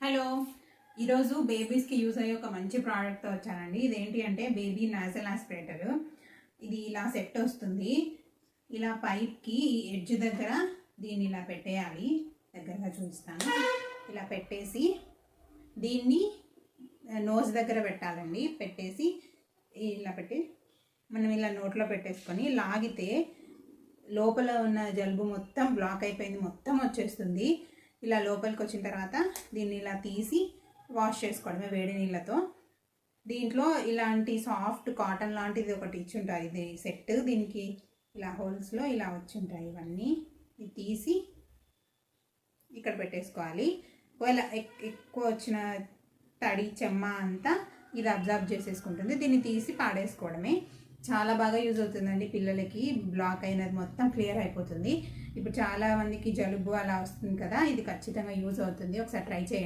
Hello, ఈరోజు బేబీస్కి use అయ్యే ఒక మంచి ప్రోడక్ట్తో వచ్చానండి. ఇదేంటి అంటే బేబీ నాజల్ ఆస్పిరేటర్. ఇది ఇలా సెట్ వస్తుంది. ఇలా పైప్కి ఈ ఎడ్జ్ దగ్గర దీన్ని ఇలా పెట్టేయాలి. దగ్గరగా చూపిస్తాను. ఇలా పెట్టేసి దీన్ని నోస్ దగ్గర పెట్టాలండి. పెట్టేసి ఇలా పెట్టి మనం ఇలా నోట్లో పెట్టేసుకొని లాగితే లోపల ఉన్న జలుబు మొత్తం బ్లాక్ అయిపోయింది, మొత్తం వచ్చేస్తుంది. ఇలా లోపలికి వచ్చిన తర్వాత దీన్ని ఇలా తీసి వాష్ చేసుకోవడమే వేడి నీళ్ళతో. దీంట్లో ఇలాంటి సాఫ్ట్ కాటన్ లాంటిది ఒకటి ఇచ్చి ఉంటాయి. ఇది సెట్. దీనికి ఇలా హోల్స్లో ఇలా వచ్చి ఉంటాయి. ఇవన్నీ ఇది తీసి ఇక్కడ పెట్టేసుకోవాలి. ఒకవేళ ఎక్కువ వచ్చిన తడి చెమ్మ అంతా ఇది అబ్జర్వ్ చేసేసుకుంటుంది. దీన్ని తీసి పాడేసుకోవడమే. చాలా బాగా యూజ్ అవుతుందండి. పిల్లలకి బ్లాక్ అయినది మొత్తం క్లియర్ అయిపోతుంది. ఇప్పుడు చాలా మందికి జలుబు అలా వస్తుంది కదా, ఇది ఖచ్చితంగా యూజ్ అవుతుంది. ఒకసారి ట్రై చేయండి.